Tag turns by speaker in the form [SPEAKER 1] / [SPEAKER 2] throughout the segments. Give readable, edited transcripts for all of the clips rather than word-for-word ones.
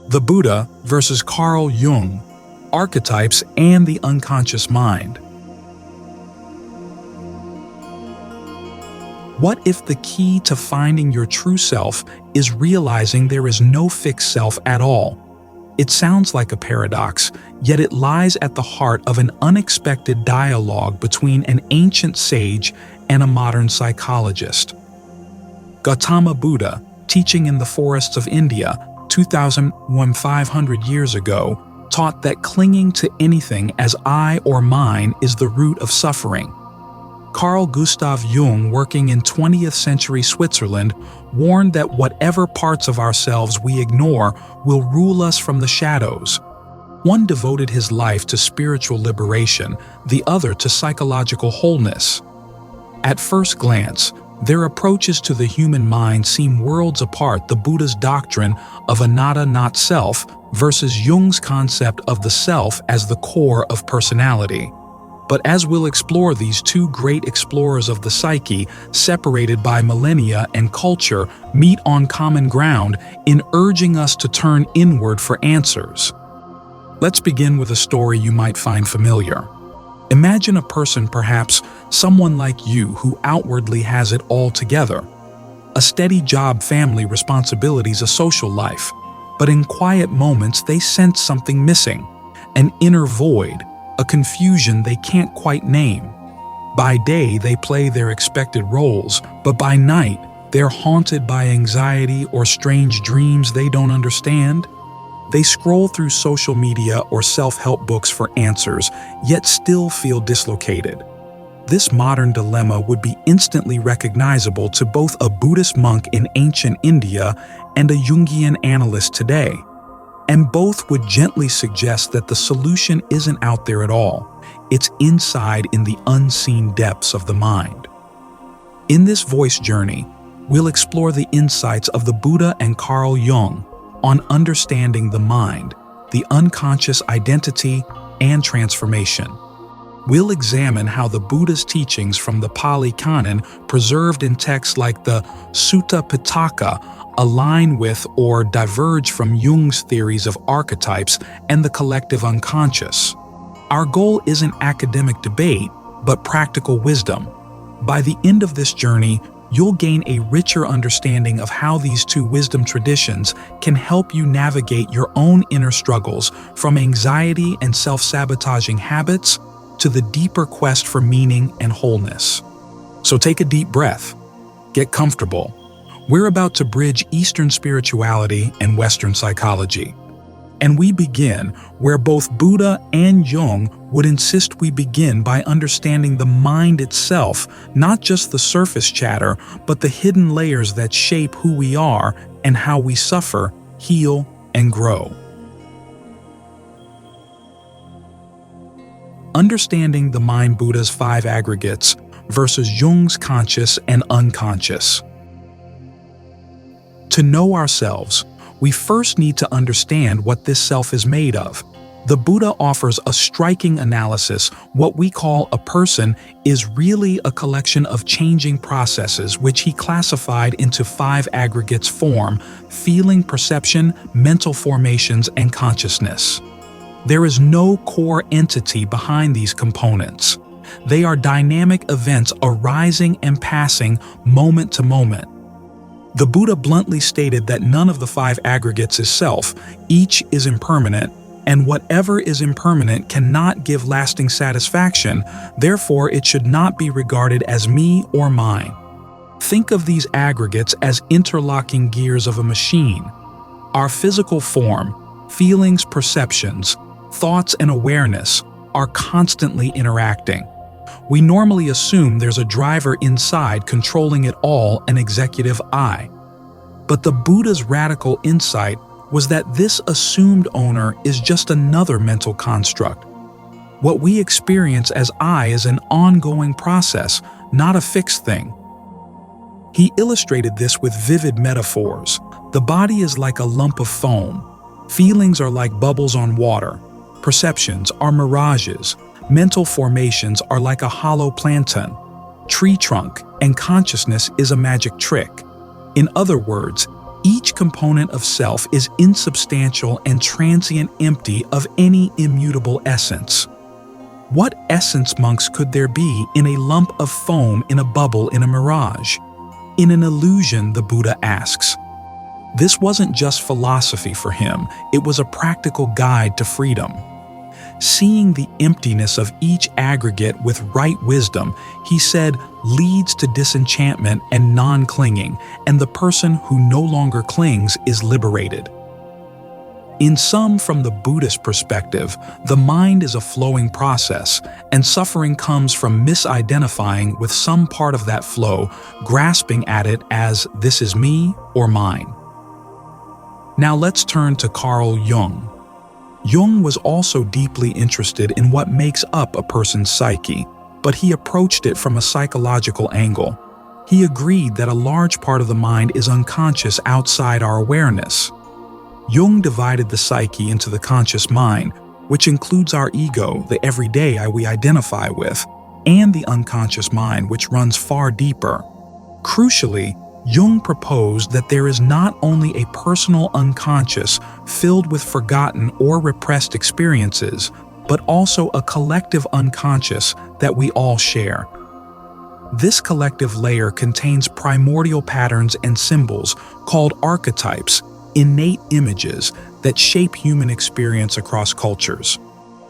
[SPEAKER 1] The Buddha versus Carl Jung, Archetypes and the Unconscious Mind. What if the key to finding your true self is realizing there is no fixed self at all? It sounds like a paradox, yet it lies at the heart of an unexpected dialogue between an ancient sage and a modern psychologist. Gautama Buddha, teaching in the forests of India 2,500 years ago, taught that clinging to anything as I or mine is the root of suffering. Carl Gustav Jung, working in 20th century Switzerland, warned that whatever parts of ourselves we ignore will rule us from the shadows. One devoted his life to spiritual liberation, the other to psychological wholeness. At first glance, their approaches to the human mind seem worlds apart: the Buddha's doctrine of Anatta, not self, versus Jung's concept of the self as the core of personality. But as we'll explore, these two great explorers of the psyche, separated by millennia and culture, meet on common ground in urging us to turn inward for answers. Let's begin with a story you might find familiar. Imagine a person, perhaps someone like you, who outwardly has it all together. A steady job, family responsibilities, a social life. But in quiet moments, they sense something missing, an inner void, a confusion they can't quite name. By day, they play their expected roles, but by night, they're haunted by anxiety or strange dreams they don't understand. They scroll through social media or self-help books for answers, yet still feel dislocated. This modern dilemma would be instantly recognizable to both a Buddhist monk in ancient India and a Jungian analyst today. And both would gently suggest that the solution isn't out there at all. It's inside, in the unseen depths of the mind. In this voice journey, we'll explore the insights of the Buddha and Carl Jung on understanding the mind, the unconscious identity, and transformation. We'll examine how the Buddha's teachings from the Pali Canon, preserved in texts like the Sutta Pitaka, align with or diverge from Jung's theories of archetypes and the collective unconscious. Our goal isn't academic debate, but practical wisdom. By the end of this journey, you'll gain a richer understanding of how these two wisdom traditions can help you navigate your own inner struggles, from anxiety and self-sabotaging habits to the deeper quest for meaning and wholeness. So take a deep breath. Get comfortable. We're about to bridge Eastern spirituality and Western psychology. And we begin where both Buddha and Jung would insist we begin, by understanding the mind itself, not just the surface chatter, but the hidden layers that shape who we are and how we suffer, heal, and grow. Understanding the mind, Buddha's five aggregates versus Jung's conscious and unconscious. To know ourselves, we first need to understand what this self is made of. The Buddha offers a striking analysis. What we call a person is really a collection of changing processes, which he classified into five aggregates: form, feeling, perception, mental formations, and consciousness. There is no core entity behind these components. They are dynamic events arising and passing moment to moment. The Buddha bluntly stated that none of the five aggregates is self, each is impermanent, and whatever is impermanent cannot give lasting satisfaction, therefore it should not be regarded as me or mine. Think of these aggregates as interlocking gears of a machine. Our physical form, feelings, perceptions, thoughts, and awareness are constantly interacting. We normally assume there's a driver inside controlling it all, an executive I. But the Buddha's radical insight was that this assumed owner is just another mental construct. What we experience as I is an ongoing process, not a fixed thing. He illustrated this with vivid metaphors. The body is like a lump of foam. Feelings are like bubbles on water. Perceptions are mirages. Mental formations are like a hollow plantain, tree trunk, and consciousness is a magic trick. In other words, Each component of self is insubstantial and transient, empty of any immutable essence. What essence, monks, could there be in a lump of foam, in a bubble, in a mirage? In an illusion, the Buddha asks. This wasn't just philosophy for him, it was a practical guide to freedom. Seeing the emptiness of each aggregate with right wisdom, he said, leads to disenchantment and non-clinging, and the person who no longer clings is liberated. In sum, from the Buddhist perspective, the mind is a flowing process, and suffering comes from misidentifying with some part of that flow, grasping at it as this is me or mine. Now let's turn to Carl Jung. Jung was also deeply interested in what makes up a person's psyche, but he approached it from a psychological angle. He agreed that a large part of the mind is unconscious outside our awareness. Jung divided the psyche into the conscious mind, which includes our ego, the everyday we identify with, and the unconscious mind, which runs far deeper. Crucially, Jung proposed that there is not only a personal unconscious filled with forgotten or repressed experiences, but also a collective unconscious that we all share. This collective layer contains primordial patterns and symbols called archetypes, innate images that shape human experience across cultures.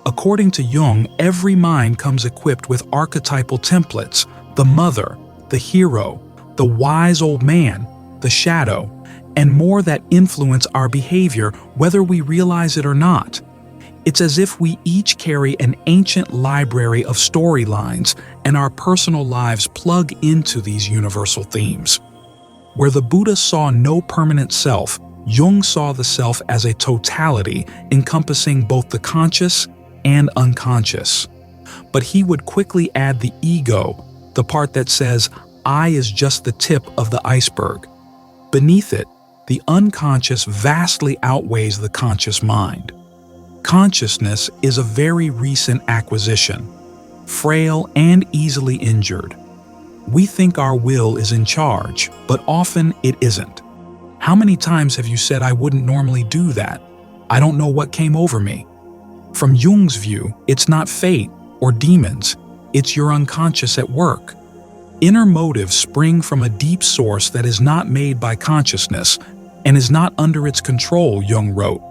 [SPEAKER 1] According to Jung, every mind comes equipped with archetypal templates: the mother, the hero, the wise old man, the shadow, and more that influence our behavior whether we realize it or not. It's as if we each carry an ancient library of storylines, and our personal lives plug into these universal themes. Where the Buddha saw no permanent self, Jung saw the self as a totality encompassing both the conscious and unconscious. But he would quickly add the ego, the part that says, I is just the tip of the iceberg. Beneath it, the unconscious vastly outweighs the conscious mind. Consciousness is a very recent acquisition, frail and easily injured. We think our will is in charge, but often it isn't. How many times have you said, I wouldn't normally do that? I don't know what came over me. From Jung's view, it's not fate or demons, it's your unconscious at work. Inner motives spring from a deep source that is not made by consciousness and is not under its control, Jung wrote.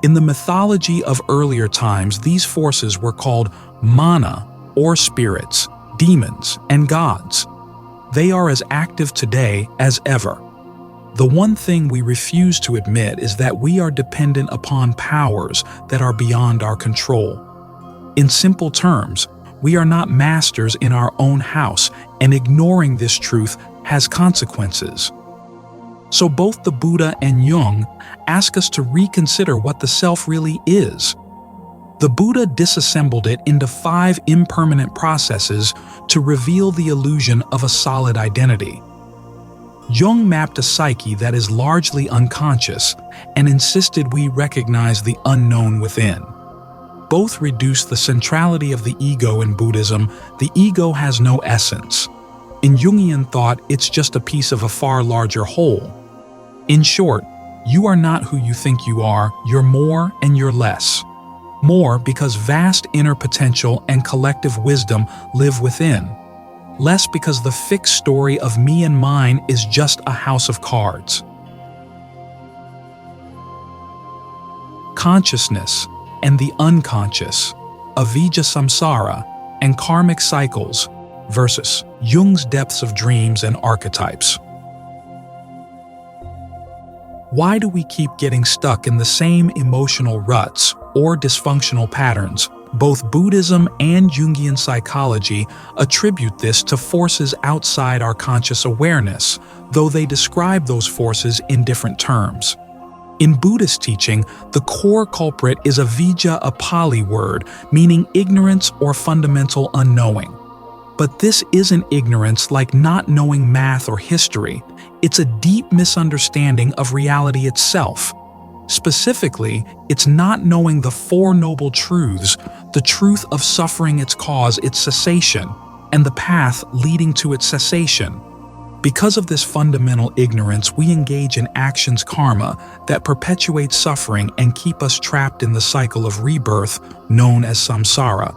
[SPEAKER 1] In the mythology of earlier times, these forces were called mana, or spirits, demons, and gods. They are as active today as ever. The one thing we refuse to admit is that we are dependent upon powers that are beyond our control. In simple terms, we are not masters in our own house, and ignoring this truth has consequences. So both the Buddha and Jung ask us to reconsider what the self really is. The Buddha disassembled it into 5 impermanent processes to reveal the illusion of a solid identity. Jung mapped a psyche that is largely unconscious and insisted we recognize the unknown within. Both reduce the centrality of the ego. In Buddhism, the ego has no essence. In Jungian thought, it's just a piece of a far larger whole. In short, you are not who you think you are, you're more and you're less. More because vast inner potential and collective wisdom live within. Less because the fixed story of me and mine is just a house of cards. Consciousness and the unconscious, avijja samsara, and karmic cycles versus Jung's depths of dreams and archetypes. Why do we keep getting stuck in the same emotional ruts or dysfunctional patterns? Both Buddhism and Jungian psychology attribute this to forces outside our conscious awareness, though they describe those forces in different terms. In Buddhist teaching, the core culprit is avijja, a Pali word meaning ignorance or fundamental unknowing. But this isn't ignorance like not knowing math or history. It's a deep misunderstanding of reality itself. Specifically, it's not knowing the 4 noble truths, the truth of suffering, its cause, its cessation, and the path leading to its cessation. Because of this fundamental ignorance, we engage in actions karma that perpetuate suffering and keep us trapped in the cycle of rebirth known as samsara.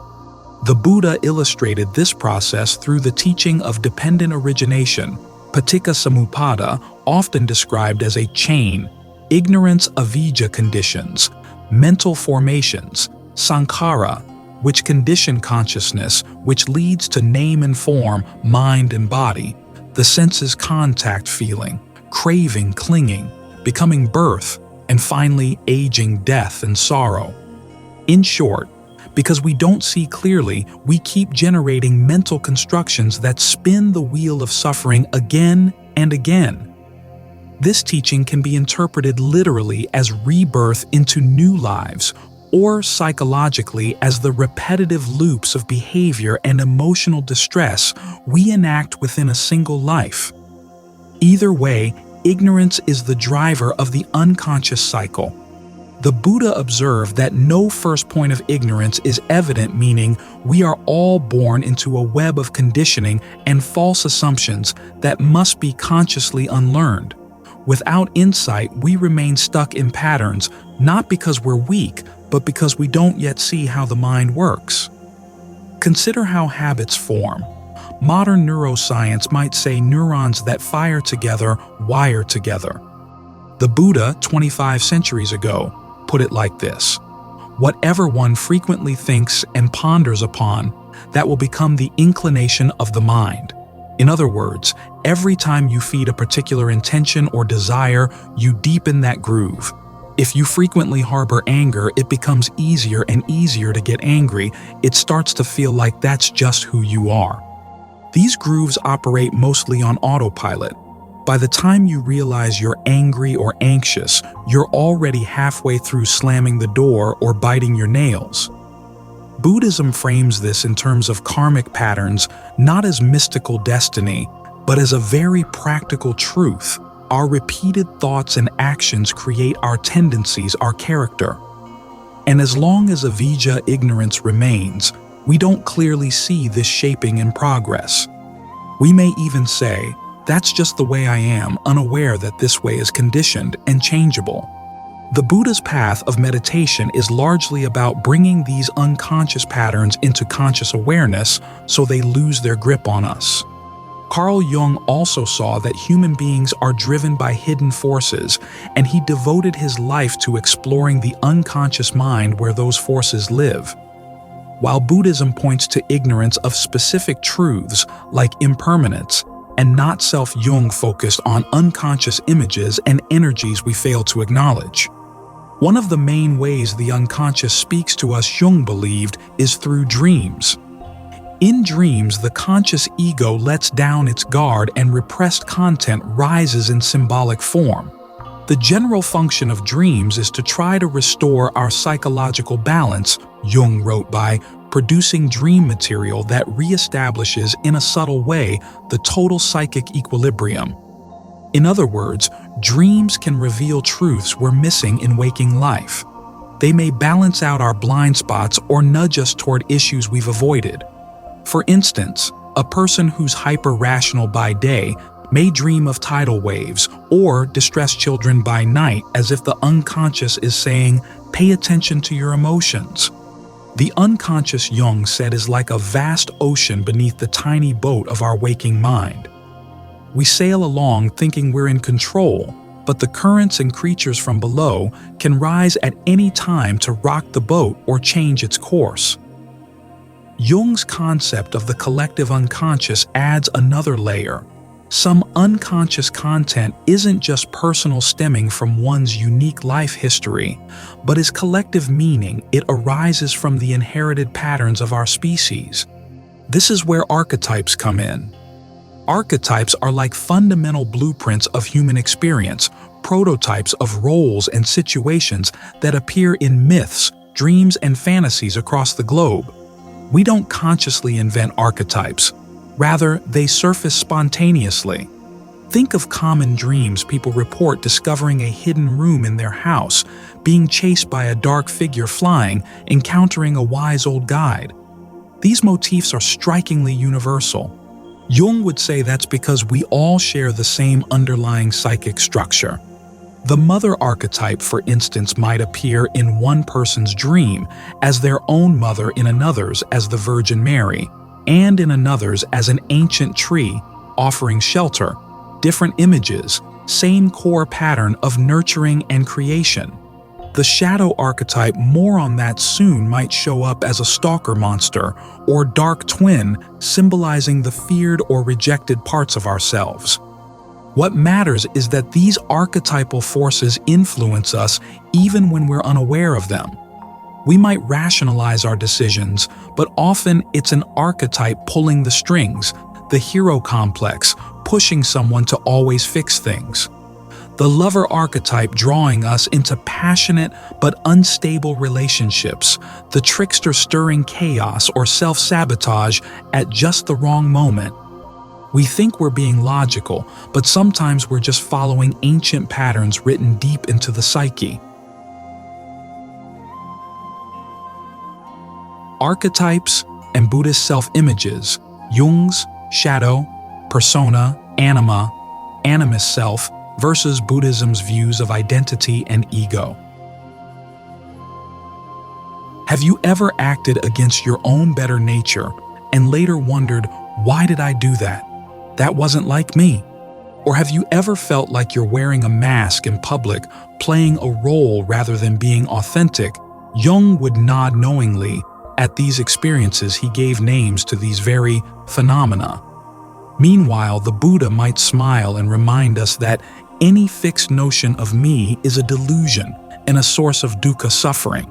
[SPEAKER 1] The Buddha illustrated this process through the teaching of dependent origination, paticca samuppada, often described as a chain, ignorance avijja conditions, mental formations, sankhara, which condition consciousness, which leads to name and form, mind and body, the senses contact feeling, craving clinging, becoming birth, and finally aging death and sorrow. In short, because we don't see clearly, we keep generating mental constructions that spin the wheel of suffering again and again. This teaching can be interpreted literally as rebirth into new lives, or psychologically as the repetitive loops of behavior and emotional distress we enact within a single life. Either way, ignorance is the driver of the unconscious cycle. The Buddha observed that no first point of ignorance is evident, meaning we are all born into a web of conditioning and false assumptions that must be consciously unlearned. Without insight, we remain stuck in patterns, not because we're weak, but because we don't yet see how the mind works. Consider how habits form. Modern neuroscience might say neurons that fire together wire together. The Buddha, 25 centuries ago, put it like this: whatever one frequently thinks and ponders upon, that will become the inclination of the mind. In other words, every time you feed a particular intention or desire, you deepen that groove. If you frequently harbor anger, it becomes easier and easier to get angry. It starts to feel like that's just who you are. These grooves operate mostly on autopilot. By the time you realize you're angry or anxious, you're already halfway through slamming the door or biting your nails. Buddhism frames this in terms of karmic patterns, not as mystical destiny, but as a very practical truth. Our repeated thoughts and actions create our tendencies, our character. And as long as avijja ignorance remains, we don't clearly see this shaping in progress. We may even say, "That's just the way I am," unaware that this way is conditioned and changeable. The Buddha's path of meditation is largely about bringing these unconscious patterns into conscious awareness so they lose their grip on us. Carl Jung also saw that human beings are driven by hidden forces, and he devoted his life to exploring the unconscious mind where those forces live. While Buddhism points to ignorance of specific truths like impermanence, and not self, Jung focused on unconscious images and energies we fail to acknowledge. One of the main ways the unconscious speaks to us, Jung believed, is through dreams. In dreams, the conscious ego lets down its guard and repressed content rises in symbolic form. The general function of dreams is to try to restore our psychological balance, Jung wrote, by producing dream material that reestablishes in a subtle way the total psychic equilibrium. In other words, dreams can reveal truths we're missing in waking life. They may balance out our blind spots or nudge us toward issues we've avoided. For instance, a person who's hyper-rational by day may dream of tidal waves or distressed children by night, as if the unconscious is saying, "Pay attention to your emotions." The unconscious, Jung said, is like a vast ocean beneath the tiny boat of our waking mind. We sail along thinking we're in control, but the currents and creatures from below can rise at any time to rock the boat or change its course. Jung's concept of the collective unconscious adds another layer. Some unconscious content isn't just personal stemming from one's unique life history, but is collective meaning. It arises from the inherited patterns of our species. This is where archetypes come in. Archetypes are like fundamental blueprints of human experience, prototypes of roles and situations that appear in myths, dreams, and fantasies across the globe. We don't consciously invent archetypes. Rather, they surface spontaneously. Think of common dreams people report: discovering a hidden room in their house, being chased by a dark figure flying, encountering a wise old guide. These motifs are strikingly universal. Jung would say that's because we all share the same underlying psychic structure. The mother archetype, for instance, might appear in one person's dream as their own mother, in another's as the Virgin Mary, and in another's as an ancient tree offering shelter. Different images, same core pattern of nurturing and creation. The shadow archetype, more on that soon, might show up as a stalker monster or dark twin, symbolizing the feared or rejected parts of ourselves. What matters is that these archetypal forces influence us even when we're unaware of them. We might rationalize our decisions, but often it's an archetype pulling the strings, the hero complex, pushing someone to always fix things. The lover archetype drawing us into passionate but unstable relationships, the trickster stirring chaos or self-sabotage at just the wrong moment. We think we're being logical, but sometimes we're just following ancient patterns written deep into the psyche. Archetypes and Buddhist self-images, Jung's shadow, persona, anima, animus self, versus Buddhism's views of identity and ego. Have you ever acted against your own better nature and later wondered, why did I do that? That wasn't like me. Or have you ever felt like you're wearing a mask in public, playing a role rather than being authentic? Jung would nod knowingly. At these experiences, he gave names to these very phenomena. Meanwhile, the Buddha might smile and remind us that any fixed notion of me is a delusion and a source of dukkha suffering.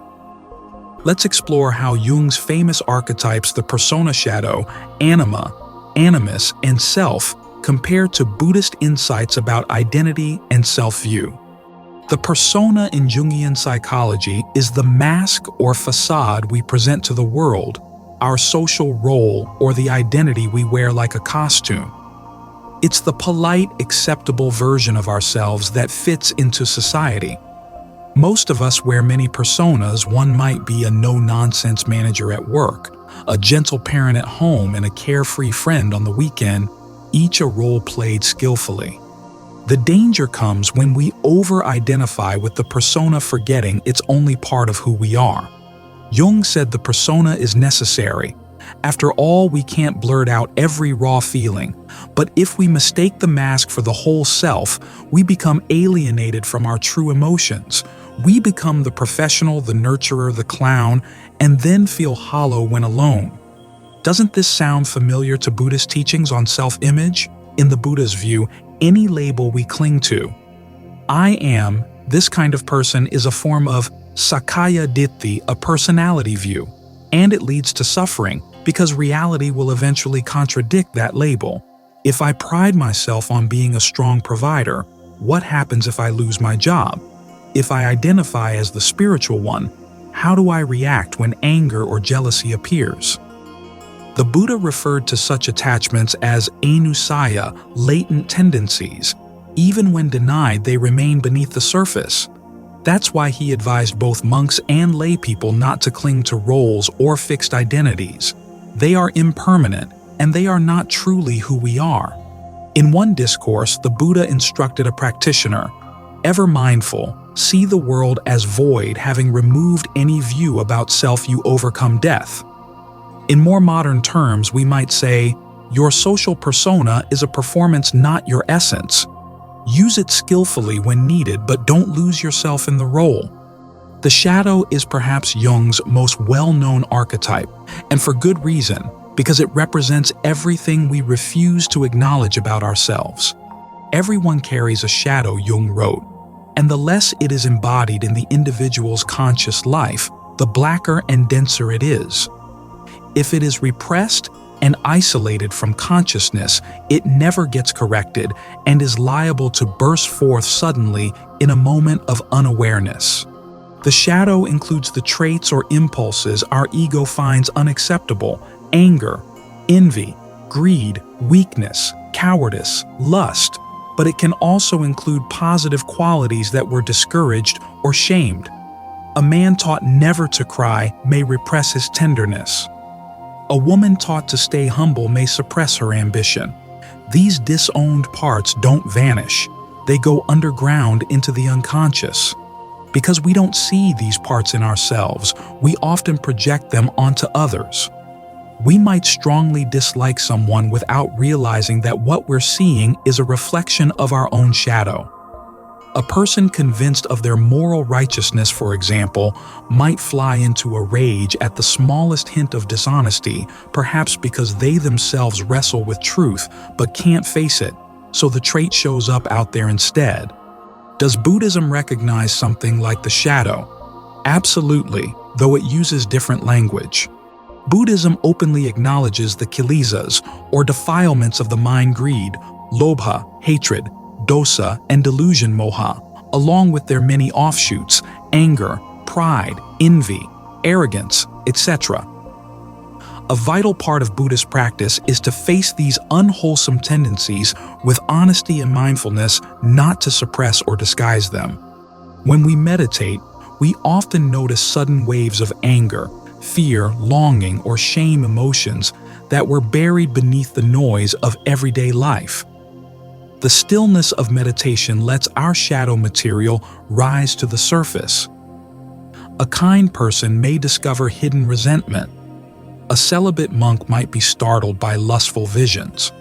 [SPEAKER 1] Let's explore how Jung's famous archetypes, the persona shadow, anima, animus, and self, compare to Buddhist insights about identity and self-view. The persona in Jungian psychology is the mask or facade we present to the world, our social role or the identity we wear like a costume. It's the polite, acceptable version of ourselves that fits into society. Most of us wear many personas. One might be a no-nonsense manager at work, a gentle parent at home, and a carefree friend on the weekend, each a role played skillfully. The danger comes when we over-identify with the persona, forgetting it's only part of who we are. Jung said the persona is necessary. After all, we can't blurt out every raw feeling, but if we mistake the mask for the whole self, we become alienated from our true emotions. We become the professional, the nurturer, the clown, and then feel hollow when alone. Doesn't this sound familiar to Buddhist teachings on self-image? In the Buddha's view, any label we cling to, I am this kind of person, is a form of Sakkaya Ditthi, a personality view, and it leads to suffering because reality will eventually contradict that label. If I pride myself on being a strong provider, what happens if I lose my job? If I identify as the spiritual one, how do I react when anger or jealousy appears? The Buddha referred to such attachments as anusaya, latent tendencies. Even when denied, they remain beneath the surface. That's why he advised both monks and lay people not to cling to roles or fixed identities. They are impermanent, and they are not truly who we are. In one discourse, the Buddha instructed a practitioner, ever mindful, see the world as void, having removed any view about self, you overcome death. In more modern terms, we might say, your social persona is a performance, not your essence. Use it skillfully when needed, but don't lose yourself in the role. The shadow is perhaps Jung's most well-known archetype, and for good reason, because it represents everything we refuse to acknowledge about ourselves. Everyone carries a shadow, Jung wrote, and the less it is embodied in the individual's conscious life, the blacker and denser it is. If it is repressed and isolated from consciousness, it never gets corrected and is liable to burst forth suddenly in a moment of unawareness. The shadow includes the traits or impulses our ego finds unacceptable: anger, envy, greed, weakness, cowardice, lust, but it can also include positive qualities that were discouraged or shamed. A man taught never to cry may repress his tenderness. A woman taught to stay humble may suppress her ambition. These disowned parts don't vanish. They go underground into the unconscious. Because we don't see these parts in ourselves, we often project them onto others. We might strongly dislike someone without realizing that what we're seeing is a reflection of our own shadow. A person convinced of their moral righteousness, for example, might fly into a rage at the smallest hint of dishonesty, perhaps because they themselves wrestle with truth but can't face it, so the trait shows up out there instead. Does Buddhism recognize something like the shadow? Absolutely, though it uses different language. Buddhism openly acknowledges the Kilesas, or defilements of the mind: greed, lobha, hatred, dosa, and delusion, moha, along with their many offshoots: anger, pride, envy, arrogance, etc. A vital part of Buddhist practice is to face these unwholesome tendencies with honesty and mindfulness, not to suppress or disguise them. When we meditate, we often notice sudden waves of anger, fear, longing, or shame emotions that were buried beneath the noise of everyday life. The stillness of meditation lets our shadow material rise to the surface. A kind person may discover hidden resentment. A celibate monk might be startled by lustful visions.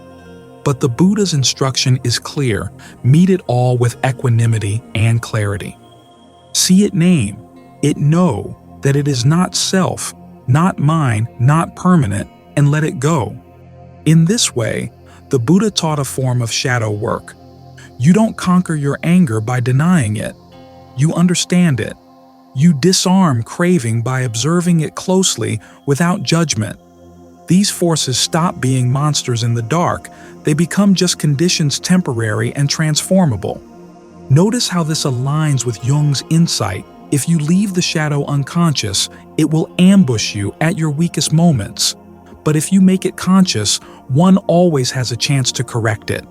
[SPEAKER 1] But the Buddha's instruction is clear: meet it all with equanimity and clarity. See it name, it know that it is not self, not mine, not permanent, and let it go. In this way, the Buddha taught a form of shadow work. You don't conquer your anger by denying it. You understand it. You disarm craving by observing it closely without judgment. These forces stop being monsters in the dark. They become just conditions, temporary and transformable. Notice how this aligns with Jung's insight: if you leave the shadow unconscious, it will ambush you at your weakest moments. But if you make it conscious, one always has a chance to correct it.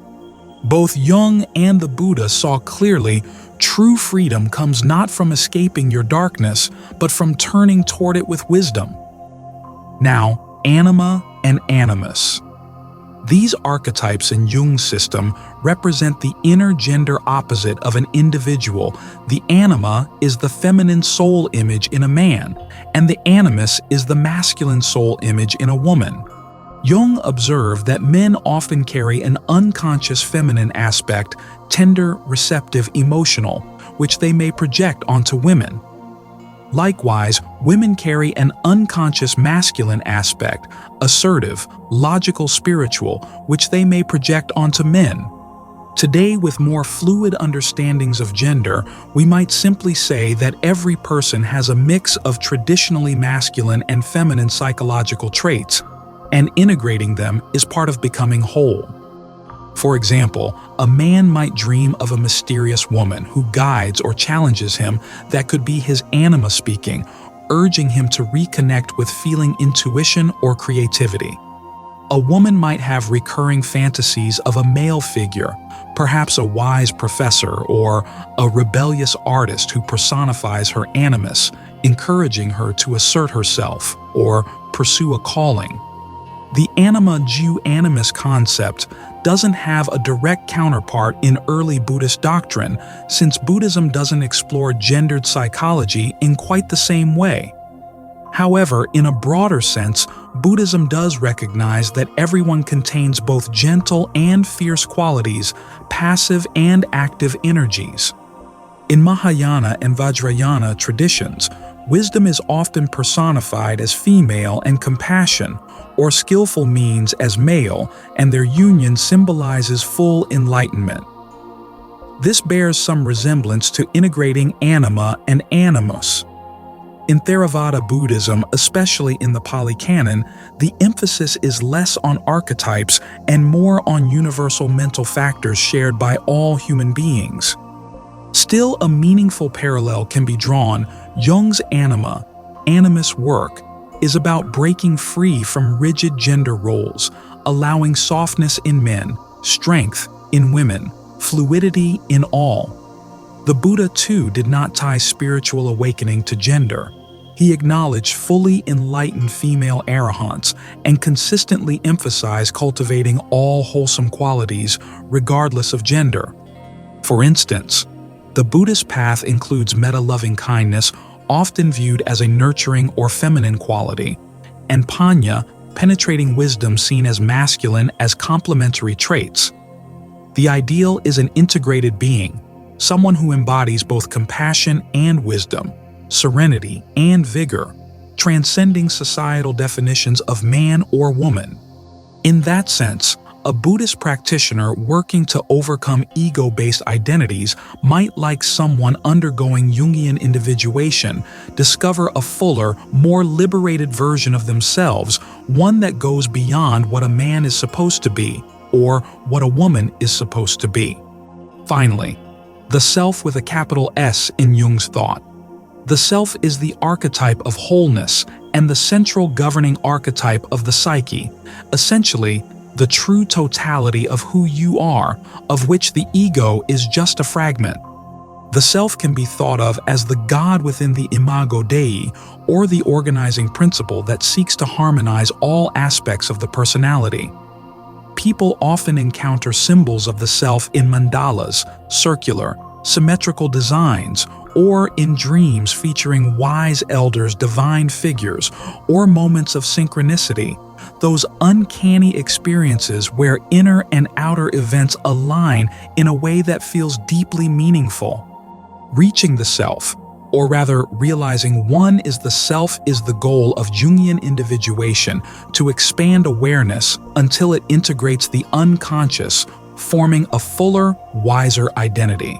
[SPEAKER 1] Both Jung and the Buddha saw clearly true freedom comes not from escaping your darkness, but from turning toward it with wisdom. Now, anima and animus. These archetypes in Jung's system represent the inner gender opposite of an individual. The anima is the feminine soul image in a man, and the animus is the masculine soul image in a woman. Jung observed that men often carry an unconscious feminine aspect, tender, receptive, emotional, which they may project onto women. Likewise, women carry an unconscious masculine aspect, assertive, logical, spiritual, which they may project onto men. Today, with more fluid understandings of gender, we might simply say that every person has a mix of traditionally masculine and feminine psychological traits, and integrating them is part of becoming whole. For example, a man might dream of a mysterious woman who guides or challenges him. That could be his anima speaking, urging him to reconnect with feeling, intuition, or creativity. A woman might have recurring fantasies of a male figure, perhaps a wise professor or a rebellious artist who personifies her animus, encouraging her to assert herself or pursue a calling. The anima-Jew-animus concept doesn't have a direct counterpart in early Buddhist doctrine, since Buddhism doesn't explore gendered psychology in quite the same way. However, in a broader sense, Buddhism does recognize that everyone contains both gentle and fierce qualities, passive and active energies. In Mahayana and Vajrayana traditions, wisdom is often personified as female and compassion, or skillful means as male, and their union symbolizes full enlightenment. This bears some resemblance to integrating anima and animus. In Theravada Buddhism, especially in the Pali Canon, the emphasis is less on archetypes and more on universal mental factors shared by all human beings. Still, a meaningful parallel can be drawn. Jung's animus work is about breaking free from rigid gender roles, allowing softness in men, strength in women, fluidity in all. The Buddha, too, did not tie spiritual awakening to gender. He acknowledged fully enlightened female arahants and consistently emphasized cultivating all wholesome qualities regardless of gender. For instance, the Buddhist path includes metta-loving kindness, often viewed as a nurturing or feminine quality, and panya, penetrating wisdom seen as masculine, as complementary traits. The ideal is an integrated being, someone who embodies both compassion and wisdom, serenity and vigor, transcending societal definitions of man or woman. In that sense, a Buddhist practitioner working to overcome ego-based identities might, like someone undergoing Jungian individuation, discover a fuller, more liberated version of themselves, one that goes beyond what a man is supposed to be or what a woman is supposed to be. Finally, the self with a capital S in Jung's thought. The self is the archetype of wholeness and the central governing archetype of the psyche, essentially the true totality of who you are, of which the ego is just a fragment. The self can be thought of as the God within the imago Dei, or the organizing principle that seeks to harmonize all aspects of the personality. People often encounter symbols of the self in mandalas, circular, symmetrical designs, or in dreams featuring wise elders, divine figures, or moments of synchronicity, those uncanny experiences where inner and outer events align in a way that feels deeply meaningful. Reaching the self, or rather realizing one is the self, is the goal of Jungian individuation, to expand awareness until it integrates the unconscious, forming a fuller, wiser identity.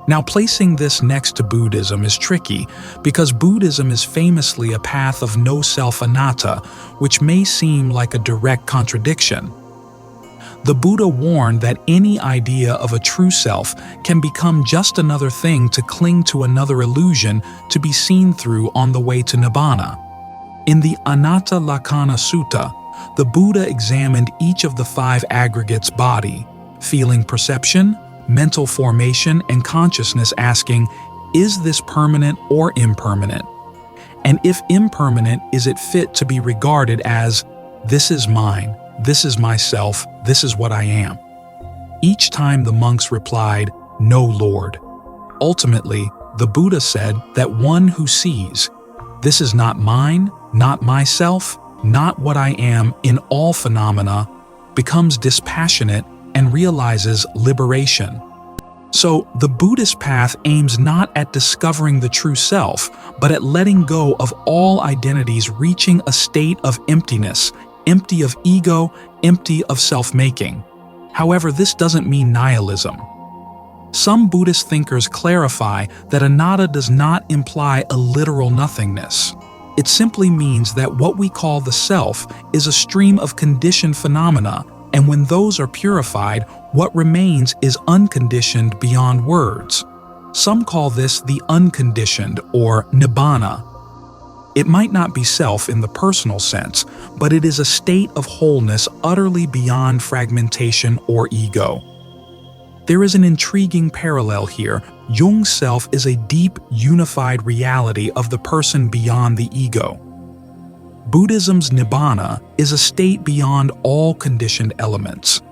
[SPEAKER 1] Now, placing this next to Buddhism is tricky because Buddhism is famously a path of no self anatta, which may seem like a direct contradiction. The Buddha warned that any idea of a true self can become just another thing to cling to, another illusion to be seen through on the way to Nibbana. In the Anatta Lakkhana Sutta, the Buddha examined each of the five aggregates: body, feeling, perception, mental formation, and consciousness, asking, is this permanent or impermanent? And if impermanent, is it fit to be regarded as, this is mine, this is myself, this is what I am? Each time the monks replied, no, Lord. Ultimately, the Buddha said that one who sees, this is not mine, not myself, not what I am in all phenomena, becomes dispassionate and realizes liberation. So, the Buddhist path aims not at discovering the true self, but at letting go of all identities, reaching a state of emptiness, empty of ego, empty of self-making. However, this doesn't mean nihilism. Some Buddhist thinkers clarify that anatta does not imply a literal nothingness. It simply means that what we call the self is a stream of conditioned phenomena, and when those are purified, what remains is unconditioned beyond words. Some call this the unconditioned, or nibbana. It might not be self in the personal sense, but it is a state of wholeness utterly beyond fragmentation or ego. There is an intriguing parallel here. Jung's self is a deep, unified reality of the person beyond the ego. Buddhism's nibbana is a state beyond all conditioned elements.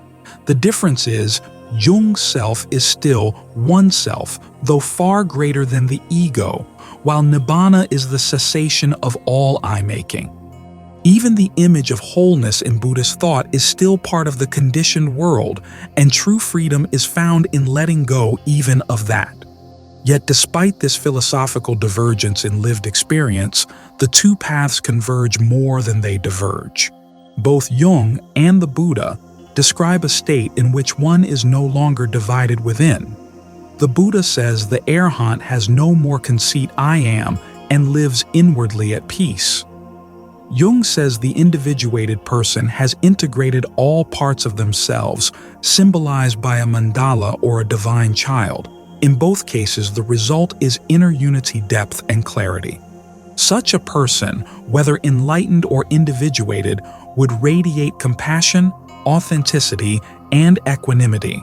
[SPEAKER 1] The difference is, Jung's self is still oneself, though far greater than the ego, while nibbana is the cessation of all I-making. Even the image of wholeness in Buddhist thought is still part of the conditioned world, and true freedom is found in letting go even of that. Yet despite this philosophical divergence in lived experience, the two paths converge more than they diverge. Both Jung and the Buddha describe a state in which one is no longer divided within. The Buddha says the arahant has no more conceit I am and lives inwardly at peace. Jung says the individuated person has integrated all parts of themselves, symbolized by a mandala or a divine child. In both cases, the result is inner unity, depth, and clarity. Such a person, whether enlightened or individuated, would radiate compassion, authenticity, and equanimity.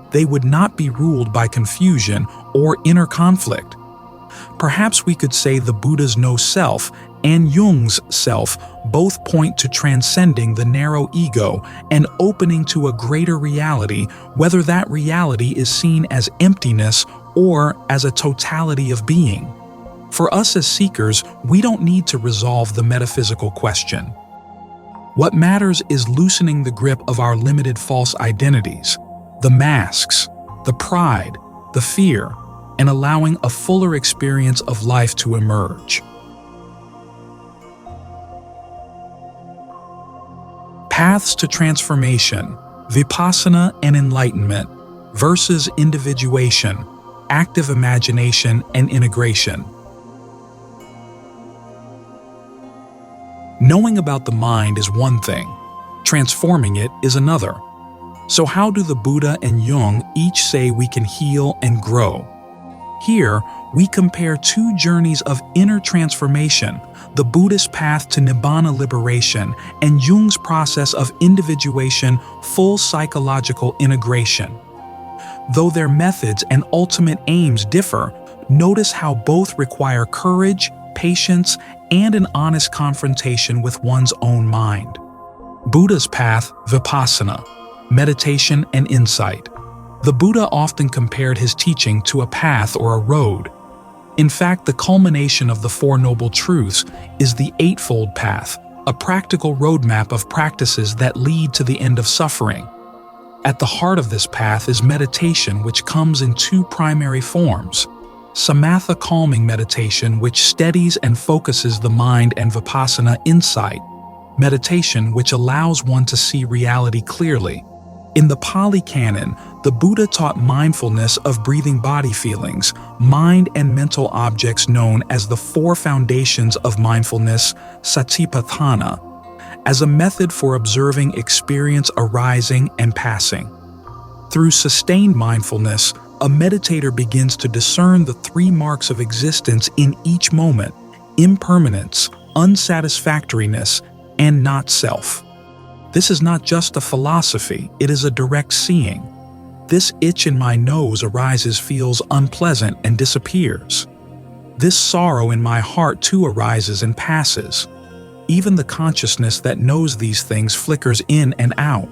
[SPEAKER 1] They would not be ruled by confusion or inner conflict. Perhaps we could say the Buddha's no-self and Jung's self both point to transcending the narrow ego and opening to a greater reality, whether that reality is seen as emptiness or as a totality of being. For us as seekers, we don't need to resolve the metaphysical question. What matters is loosening the grip of our limited false identities, the masks, the pride, the fear, and allowing a fuller experience of life to emerge. Paths to transformation, vipassana and enlightenment, versus individuation, active imagination and integration. Knowing about the mind is one thing, transforming it is another. So how do the Buddha and Jung each say we can heal and grow? Here, we compare two journeys of inner transformation, the Buddhist path to Nibbana liberation and Jung's process of individuation, full psychological integration. Though their methods and ultimate aims differ, notice how both require courage, patience, and an honest confrontation with one's own mind. Buddha's path, vipassana, meditation and insight. The Buddha often compared his teaching to a path or a road. In fact, the culmination of the Four Noble Truths is the Eightfold Path, a practical roadmap of practices that lead to the end of suffering. At the heart of this path is meditation, which comes in two primary forms: samatha calming meditation, which steadies and focuses the mind, and vipassana insight meditation, which allows one to see reality clearly. In the Pali Canon, the Buddha taught mindfulness of breathing body feelings, mind and mental objects known as the four foundations of mindfulness, satipatthana, as a method for observing experience arising and passing. Through sustained mindfulness, a meditator begins to discern the three marks of existence in each moment: impermanence, unsatisfactoriness, and not self. This is not just a philosophy, it is a direct seeing. This itch in my nose arises, feels unpleasant, and disappears. This sorrow in my heart too arises and passes. Even the consciousness that knows these things flickers in and out.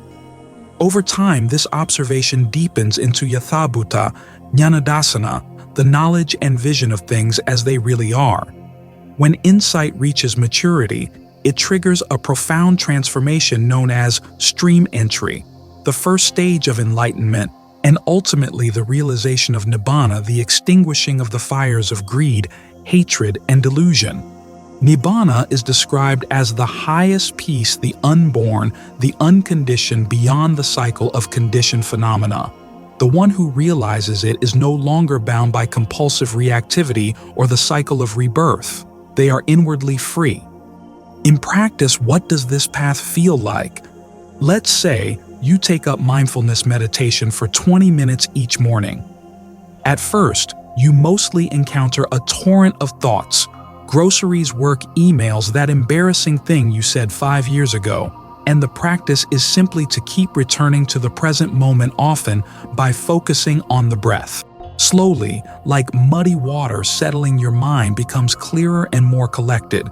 [SPEAKER 1] Over time, this observation deepens into yathabhuta, jnanadasana, the knowledge and vision of things as they really are. When insight reaches maturity, it triggers a profound transformation known as stream entry, the first stage of enlightenment, and ultimately the realization of Nibbana, the extinguishing of the fires of greed, hatred, and delusion. Nibbana is described as the highest peace, the unborn, the unconditioned, beyond the cycle of conditioned phenomena. The one who realizes it is no longer bound by compulsive reactivity or the cycle of rebirth. They are inwardly free. In practice, what does this path feel like? Let's say you take up mindfulness meditation for 20 minutes each morning. At first, you mostly encounter a torrent of thoughts: groceries, work, emails, that embarrassing thing you said 5 years ago. And the practice is simply to keep returning to the present moment, often by focusing on the breath. Slowly, like muddy water settling, your mind becomes clearer and more collected.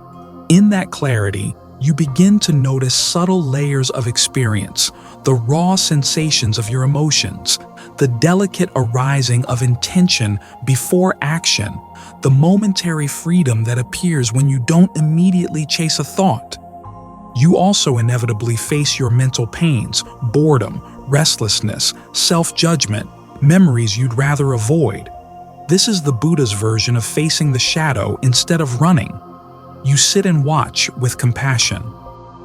[SPEAKER 1] In that clarity, you begin to notice subtle layers of experience, the raw sensations of your emotions, the delicate arising of intention before action, the momentary freedom that appears when you don't immediately chase a thought. You also inevitably face your mental pains, boredom, restlessness, self-judgment, memories you'd rather avoid. This is the Buddha's version of facing the shadow instead of running. You sit and watch with compassion.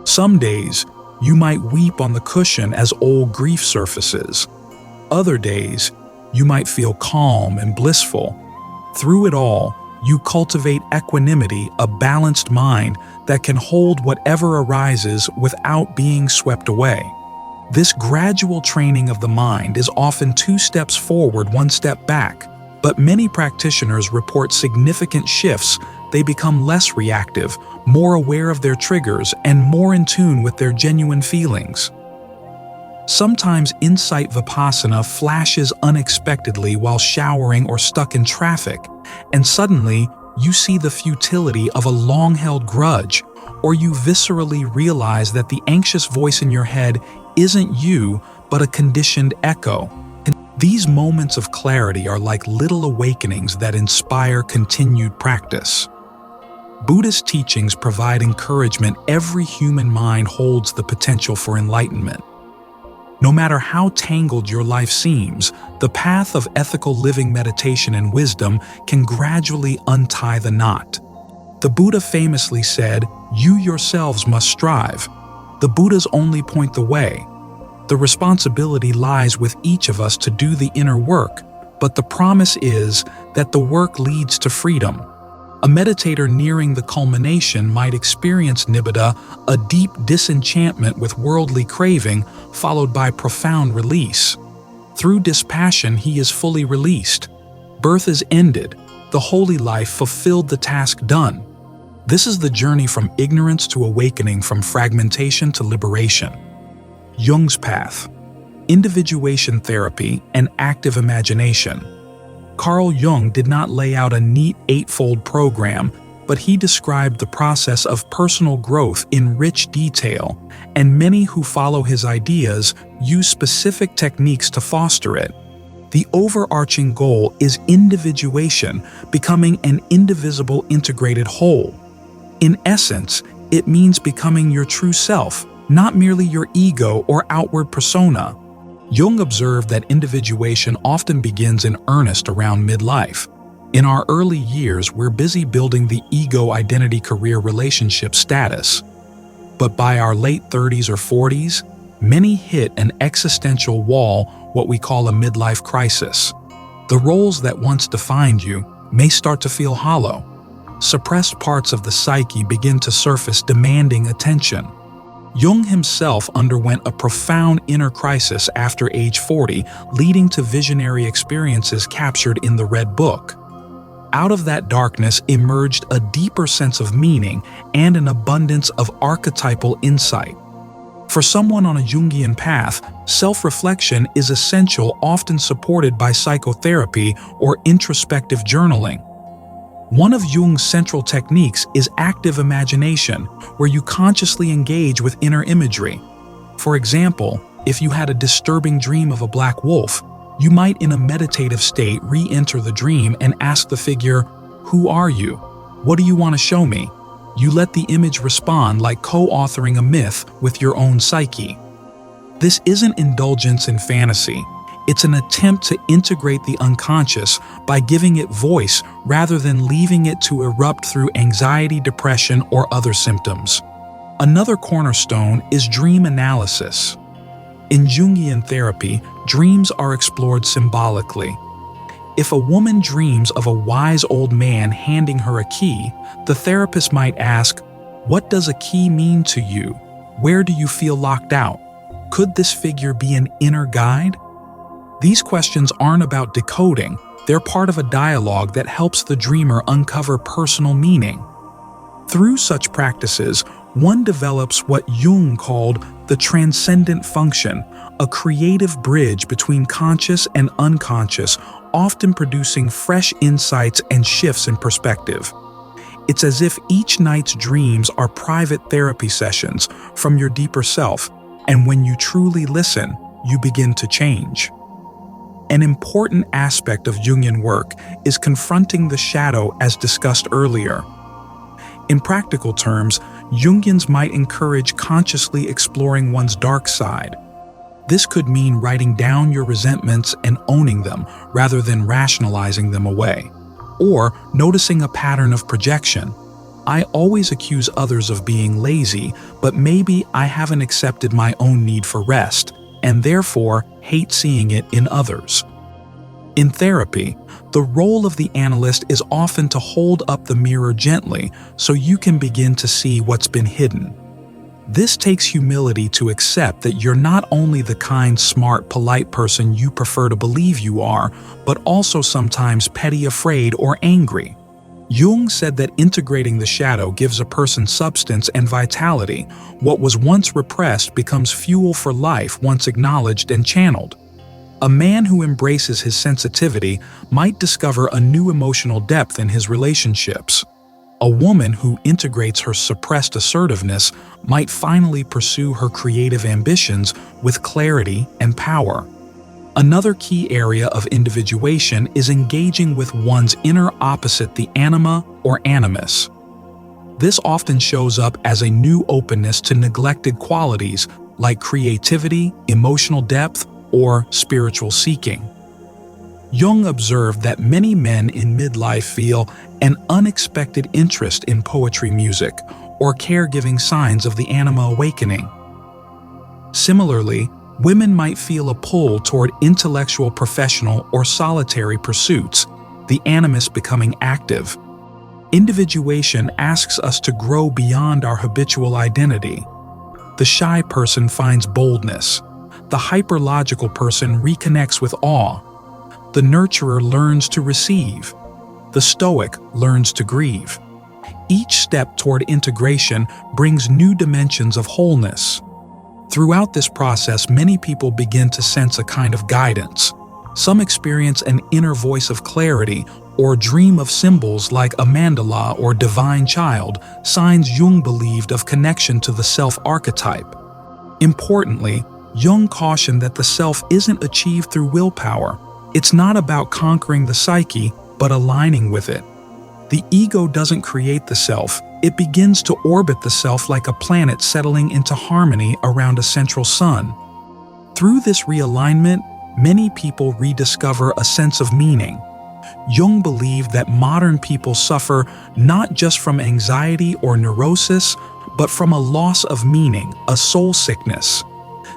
[SPEAKER 1] Some days, you might weep on the cushion as old grief surfaces. Other days, you might feel calm and blissful. Through it all, you cultivate equanimity, a balanced mind that can hold whatever arises without being swept away. This gradual training of the mind is often 2 steps forward, 1 step back, but many practitioners report significant shifts. They become less reactive, more aware of their triggers, and more in tune with their genuine feelings. Sometimes insight vipassana flashes unexpectedly while showering or stuck in traffic, and suddenly you see the futility of a long-held grudge, or you viscerally realize that the anxious voice in your head isn't you, but a conditioned echo. These moments of clarity are like little awakenings that inspire continued practice. Buddhist teachings provide encouragement. Every human mind holds the potential for enlightenment. No matter how tangled your life seems, the path of ethical living, meditation, and wisdom can gradually untie the knot. The Buddha famously said, "You yourselves must strive." The Buddhas only point the way. The responsibility lies with each of us to do the inner work, but the promise is that the work leads to freedom. A meditator nearing the culmination might experience nibbida, a deep disenchantment with worldly craving, followed by profound release. Through dispassion, he is fully released. Birth is ended. The holy life fulfilled, the task done. This is the journey from ignorance to awakening, from fragmentation to liberation. Jung's path: individuation therapy and active imagination. Carl Jung did not lay out a neat eightfold program, but he described the process of personal growth in rich detail, and many who follow his ideas use specific techniques to foster it. The overarching goal is individuation, becoming an indivisible, integrated whole. In essence, it means becoming your true self, not merely your ego or outward persona. Jung observed that individuation often begins in earnest around midlife. In our early years, we're busy building the ego, identity, career, relationship status. But by our late 30s or 40s, many hit an existential wall, what we call a midlife crisis. The roles that once defined you may start to feel hollow. Suppressed parts of the psyche begin to surface, demanding attention. Jung himself underwent a profound inner crisis after age 40, leading to visionary experiences captured in the Red Book. Out of that darkness emerged a deeper sense of meaning and an abundance of archetypal insight. For someone on a Jungian path, self-reflection is essential, often supported by psychotherapy or introspective journaling. One of Jung's central techniques is active imagination, where you consciously engage with inner imagery. For example, if you had a disturbing dream of a black wolf, you might in a meditative state re-enter the dream and ask the figure, "Who are you? What do you want to show me?" You let the image respond, like co-authoring a myth with your own psyche. This isn't indulgence in fantasy. It's an attempt to integrate the unconscious by giving it voice rather than leaving it to erupt through anxiety, depression, or other symptoms. Another cornerstone is dream analysis. In Jungian therapy, dreams are explored symbolically. If a woman dreams of a wise old man handing her a key, the therapist might ask, "What does a key mean to you? Where do you feel locked out? Could this figure be an inner guide?" These questions aren't about decoding, they're part of a dialogue that helps the dreamer uncover personal meaning. Through such practices, one develops what Jung called the transcendent function, a creative bridge between conscious and unconscious, often producing fresh insights and shifts in perspective. It's as if each night's dreams are private therapy sessions from your deeper self, and when you truly listen, you begin to change. An important aspect of Jungian work is confronting the shadow, as discussed earlier. In practical terms, Jungians might encourage consciously exploring one's dark side. This could mean writing down your resentments and owning them rather than rationalizing them away, or noticing a pattern of projection. I always accuse others of being lazy, but maybe I haven't accepted my own need for rest, and therefore hate seeing it in others. In therapy, the role of the analyst is often to hold up the mirror gently so you can begin to see what's been hidden. This takes humility to accept that you're not only the kind, smart, polite person you prefer to believe you are, but also sometimes petty, afraid, or angry. Jung said that integrating the shadow gives a person substance and vitality. What was once repressed becomes fuel for life once acknowledged and channeled. A man who embraces his sensitivity might discover a new emotional depth in his relationships. A woman who integrates her suppressed assertiveness might finally pursue her creative ambitions with clarity and power. Another key area of individuation is engaging with one's inner opposite, the anima or animus. This often shows up as a new openness to neglected qualities like creativity, emotional depth, or spiritual seeking. Jung observed that many men in midlife feel an unexpected interest in poetry, music, or caregiving, signs of the anima awakening. Similarly, women might feel a pull toward intellectual, professional, or solitary pursuits, the animus becoming active. Individuation asks us to grow beyond our habitual identity. The shy person finds boldness. The hyperlogical person reconnects with awe. The nurturer learns to receive. The stoic learns to grieve. Each step toward integration brings new dimensions of wholeness. Throughout this process, many people begin to sense a kind of guidance. Some experience an inner voice of clarity or dream of symbols like a mandala or divine child, signs Jung believed of connection to the self archetype. Importantly, Jung cautioned that the self isn't achieved through willpower. It's not about conquering the psyche, but aligning with it. The ego doesn't create the self, it begins to orbit the self like a planet settling into harmony around a central sun. Through this realignment, many people rediscover a sense of meaning. Jung believed that modern people suffer not just from anxiety or neurosis, but from a loss of meaning, a soul sickness.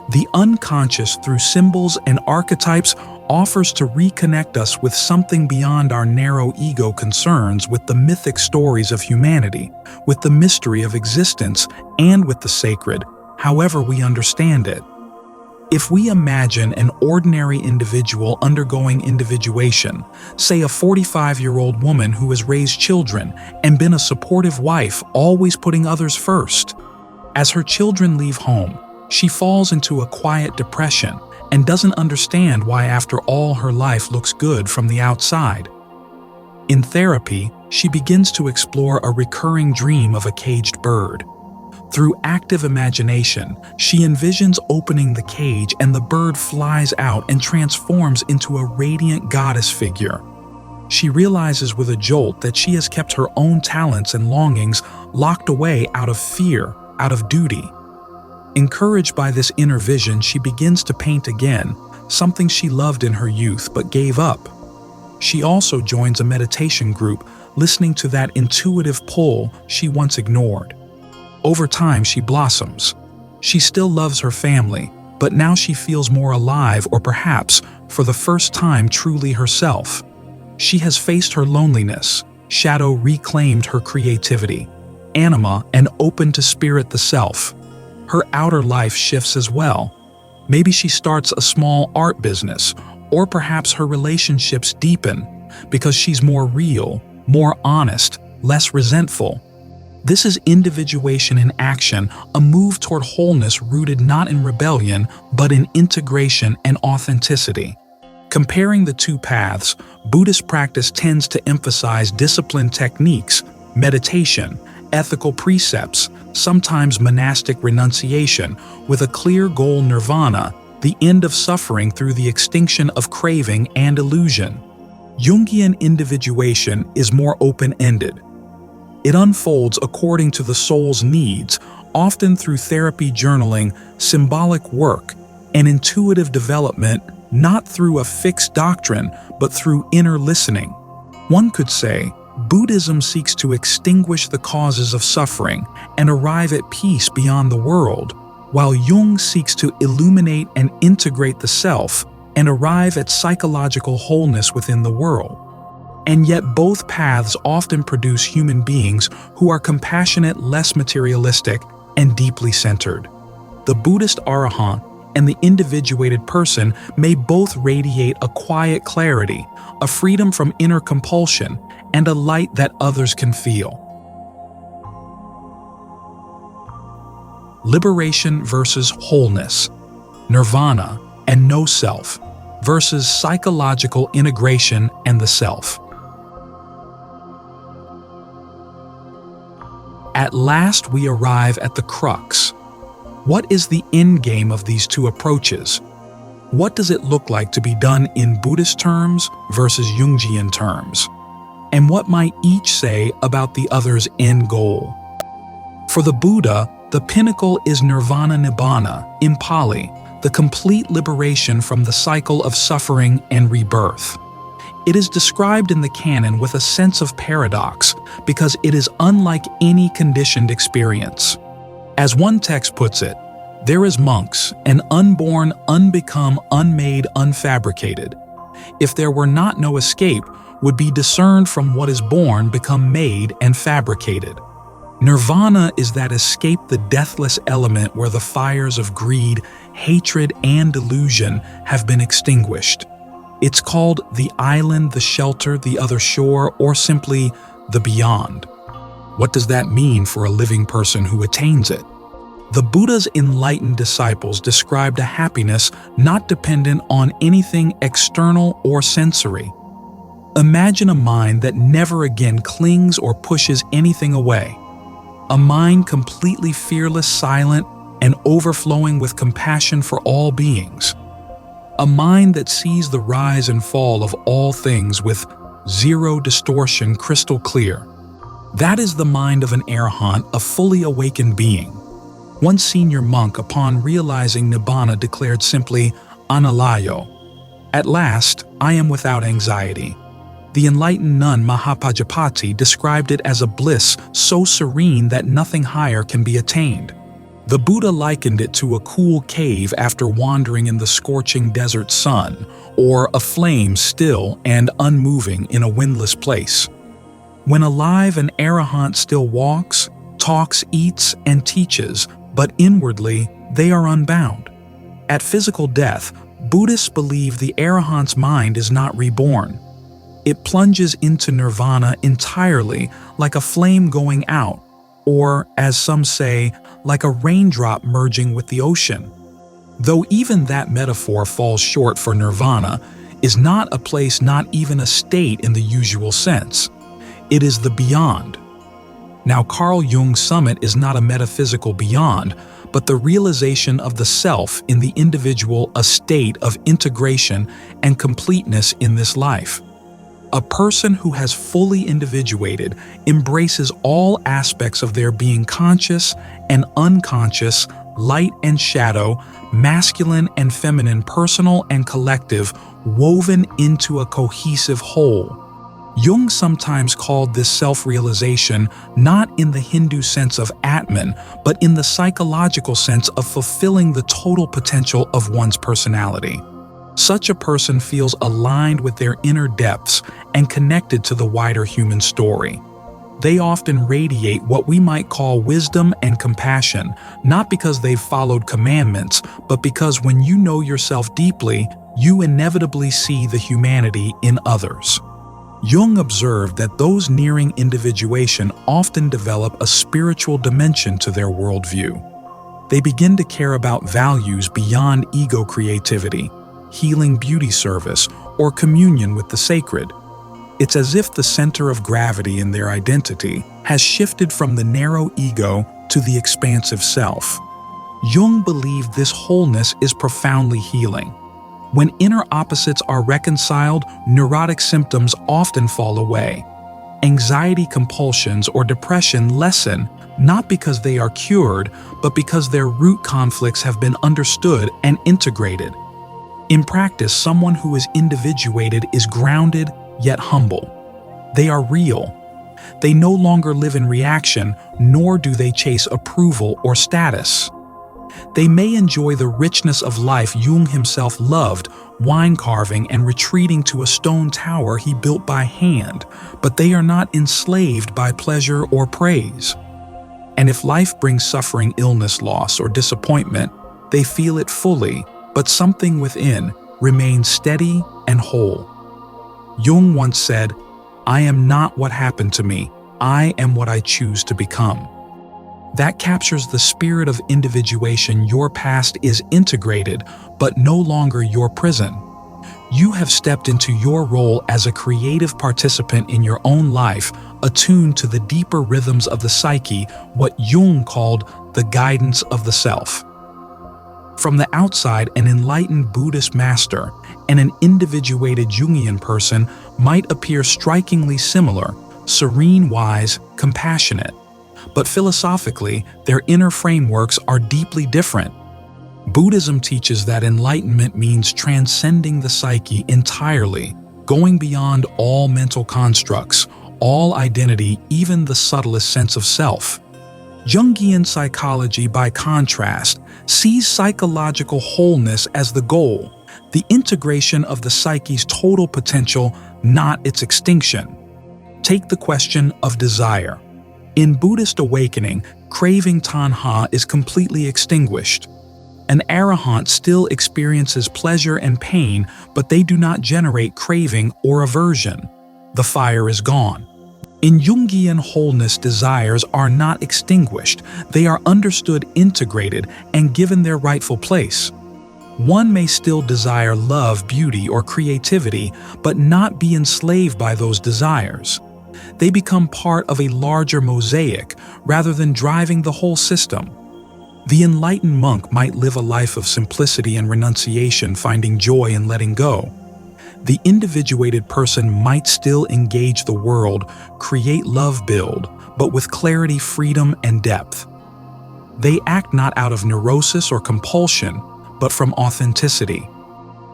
[SPEAKER 1] The unconscious, through symbols and archetypes, offers to reconnect us with something beyond our narrow ego concerns, with the mythic stories of humanity, with the mystery of existence, and with the sacred, however we understand it. If we imagine an ordinary individual undergoing individuation, say a 45-year-old woman who has raised children and been a supportive wife, always putting others first. As her children leave home, she falls into a quiet depression and doesn't understand why, after all, her life looks good from the outside. In therapy, she begins to explore a recurring dream of a caged bird. Through active imagination, she envisions opening the cage and the bird flies out and transforms into a radiant goddess figure. She realizes with a jolt that she has kept her own talents and longings locked away out of fear, out of duty. Encouraged by this inner vision, she begins to paint again, something she loved in her youth but gave up. She also joins a meditation group, listening to that intuitive pull she once ignored. Over time, she blossoms. She still loves her family, but now she feels more alive, or perhaps, for the first time, truly herself. She has faced her loneliness, shadow reclaimed her creativity, anima and opened to spirit the self. Her outer life shifts as well. Maybe she starts a small art business, or perhaps her relationships deepen because she's more real, more honest, less resentful. This is individuation in action, a move toward wholeness rooted not in rebellion, but in integration and authenticity. Comparing the two paths, Buddhist practice tends to emphasize disciplined techniques, meditation, ethical precepts, sometimes monastic renunciation, with a clear goal: nirvana, the end of suffering through the extinction of craving and illusion. Jungian individuation is more open-ended. It unfolds according to the soul's needs, often through therapy, journaling, symbolic work, and intuitive development, not through a fixed doctrine, but through inner listening. One could say, Buddhism seeks to extinguish the causes of suffering and arrive at peace beyond the world, while Jung seeks to illuminate and integrate the self and arrive at psychological wholeness within the world. And yet both paths often produce human beings who are compassionate, less materialistic, and deeply centered. The Buddhist arahant and the individuated person may both radiate a quiet clarity, a freedom from inner compulsion, and a light that others can feel. Liberation versus wholeness, nirvana and no self versus psychological integration and the self. At last we arrive at the crux. What is the end game of these two approaches? What does it look like to be done in Buddhist terms versus Jungian terms? And what might each say about the other's end goal? For the Buddha, the pinnacle is nirvana nibbana, in Pali, the complete liberation from the cycle of suffering and rebirth. It is described in the canon with a sense of paradox because it is unlike any conditioned experience. As one text puts it, there is monks, an unborn, unbecome, unmade, unfabricated. If there were not, no escape would be discerned from what is born, become made, and fabricated. Nirvana is that escape, the deathless element where the fires of greed, hatred, and delusion have been extinguished. It's called the island, the shelter, the other shore, or simply the beyond. What does that mean for a living person who attains it? The Buddha's enlightened disciples described a happiness not dependent on anything external or sensory. Imagine a mind that never again clings or pushes anything away. A mind completely fearless, silent, and overflowing with compassion for all beings. A mind that sees the rise and fall of all things with zero distortion, crystal clear. That is the mind of an arahant, a fully awakened being. One senior monk, upon realizing Nibbana, declared simply, "Analayo." At last, I am without anxiety. The enlightened nun Mahapajapati described it as a bliss so serene that nothing higher can be attained. The Buddha likened it to a cool cave after wandering in the scorching desert sun, or a flame still and unmoving in a windless place. When alive, an arahant still walks, talks, eats, and teaches, but inwardly they are unbound. At physical death, Buddhists believe the arahant's mind is not reborn. It plunges into nirvana entirely, like a flame going out, or, as some say, like a raindrop merging with the ocean. Though even that metaphor falls short, for nirvana is not a place, not even a state in the usual sense. It is the beyond. Now, Carl Jung's summit is not a metaphysical beyond, but the realization of the self in the individual, a state of integration and completeness in this life. A person who has fully individuated embraces all aspects of their being, conscious and unconscious, light and shadow, masculine and feminine, personal and collective, woven into a cohesive whole. Jung sometimes called this self-realization not in the Hindu sense of Atman, but in the psychological sense of fulfilling the total potential of one's personality. Such a person feels aligned with their inner depths and connected to the wider human story. They often radiate what we might call wisdom and compassion, not because they've followed commandments, but because when you know yourself deeply, you inevitably see the humanity in others. Jung observed that those nearing individuation often develop a spiritual dimension to their worldview. They begin to care about values beyond ego, creativity, healing, beauty service, or communion with the sacred. It's as if the center of gravity in their identity has shifted from the narrow ego to the expansive self. Jung believed this wholeness is profoundly healing. When inner opposites are reconciled, neurotic symptoms often fall away. Anxiety, compulsions, or depression lessen, not because they are cured, but because their root conflicts have been understood and integrated. In practice, someone who is individuated is grounded yet humble. They are real. They no longer live in reaction, nor do they chase approval or status. They may enjoy the richness of life Jung himself loved, wine carving and retreating to a stone tower he built by hand, but they are not enslaved by pleasure or praise. And if life brings suffering, illness, loss, or disappointment, they feel it fully, but something within remains steady and whole. Jung once said, I am not what happened to me, I am what I choose to become. That captures the spirit of individuation. Your past is integrated, but no longer your prison. You have stepped into your role as a creative participant in your own life, attuned to the deeper rhythms of the psyche, what Jung called the guidance of the self. From the outside, an enlightened Buddhist master and an individuated Jungian person might appear strikingly similar, serene, wise, compassionate. But philosophically, their inner frameworks are deeply different. Buddhism teaches that enlightenment means transcending the psyche entirely, going beyond all mental constructs, all identity, even the subtlest sense of self. Jungian psychology, by contrast, sees psychological wholeness as the goal, the integration of the psyche's total potential, not its extinction. Take the question of desire. In Buddhist awakening, craving tanha is completely extinguished. An arahant still experiences pleasure and pain, but they do not generate craving or aversion. The fire is gone. In Jungian wholeness, desires are not extinguished. They are understood, integrated, and given their rightful place. One may still desire love, beauty, or creativity, but not be enslaved by those desires. They become part of a larger mosaic rather than driving the whole system. The enlightened monk might live a life of simplicity and renunciation, finding joy in letting go. The individuated person might still engage the world, create love, build, but with clarity, freedom, and depth. They act not out of neurosis or compulsion, but from authenticity.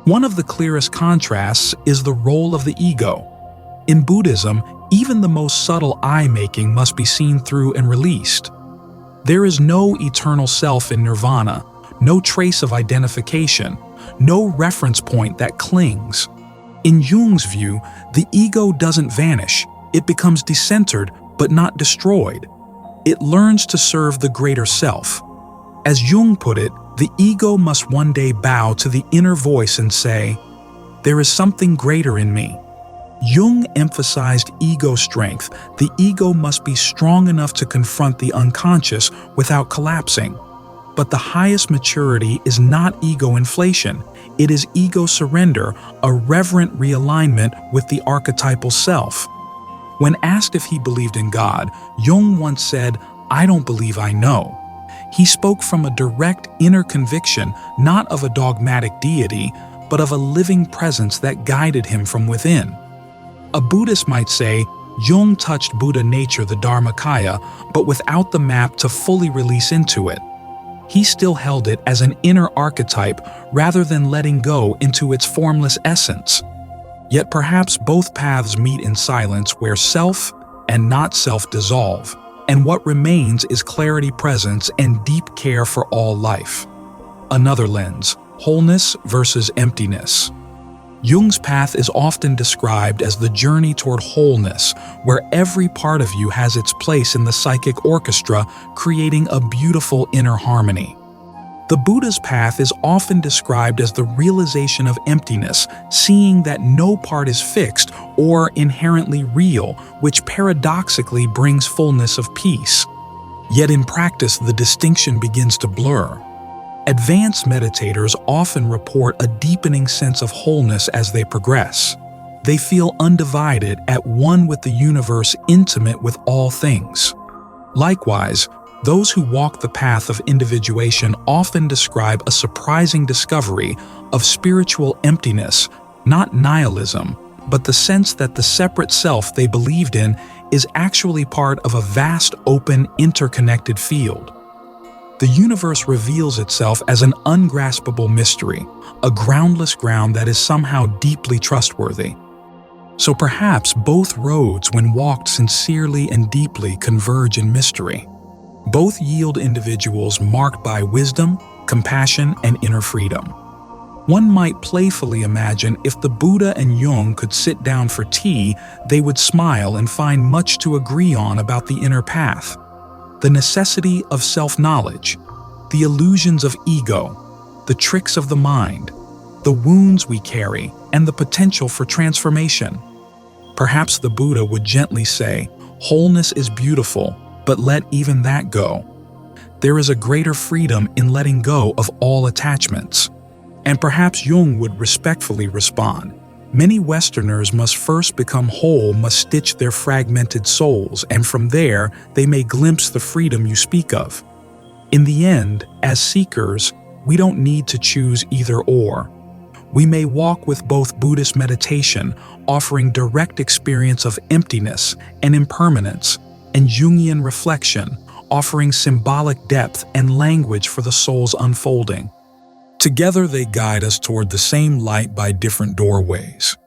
[SPEAKER 1] One of the clearest contrasts is the role of the ego. In Buddhism, even the most subtle eye-making must be seen through and released. There is no eternal self in nirvana, no trace of identification, no reference point that clings. In Jung's view, the ego doesn't vanish, it becomes decentered but not destroyed. It learns to serve the greater self. As Jung put it, the ego must one day bow to the inner voice and say, "There is something greater in me." Jung emphasized ego strength. The ego must be strong enough to confront the unconscious without collapsing. But the highest maturity is not ego inflation. It is ego surrender, a reverent realignment with the archetypal self. When asked if he believed in God, Jung once said, "I don't believe I know." He spoke from a direct inner conviction, not of a dogmatic deity, but of a living presence that guided him from within. A Buddhist might say, Jung touched Buddha nature, the Dharmakaya, but without the map to fully release into it. He still held it as an inner archetype rather than letting go into its formless essence. Yet perhaps both paths meet in silence, where self and not self dissolve, and what remains is clarity, presence, and deep care for all life. Another lens, wholeness versus emptiness. Jung's path is often described as the journey toward wholeness, where every part of you has its place in the psychic orchestra, creating a beautiful inner harmony. The Buddha's path is often described as the realization of emptiness, seeing that no part is fixed or inherently real, which paradoxically brings fullness of peace. Yet in practice, the distinction begins to blur. Advanced meditators often report a deepening sense of wholeness as they progress. They feel undivided, at one with the universe, intimate with all things. Likewise, those who walk the path of individuation often describe a surprising discovery of spiritual emptiness, not nihilism, but the sense that the separate self they believed in is actually part of a vast, open, interconnected field. The universe reveals itself as an ungraspable mystery, a groundless ground that is somehow deeply trustworthy. So perhaps both roads, when walked sincerely and deeply, converge in mystery. Both yield individuals marked by wisdom, compassion, and inner freedom. One might playfully imagine if the Buddha and Jung could sit down for tea, they would smile and find much to agree on about the inner path. The necessity of self-knowledge, the illusions of ego, the tricks of the mind, the wounds we carry, and the potential for transformation. Perhaps the Buddha would gently say, "Wholeness is beautiful, but let even that go." There is a greater freedom in letting go of all attachments. And perhaps Jung would respectfully respond, "Many Westerners must first become whole, must stitch their fragmented souls, and from there they may glimpse the freedom you speak of." In the end, as seekers, we don't need to choose either or. We may walk with both Buddhist meditation, offering direct experience of emptiness and impermanence, and Jungian reflection, offering symbolic depth and language for the soul's unfolding. Together they guide us toward the same light by different doorways.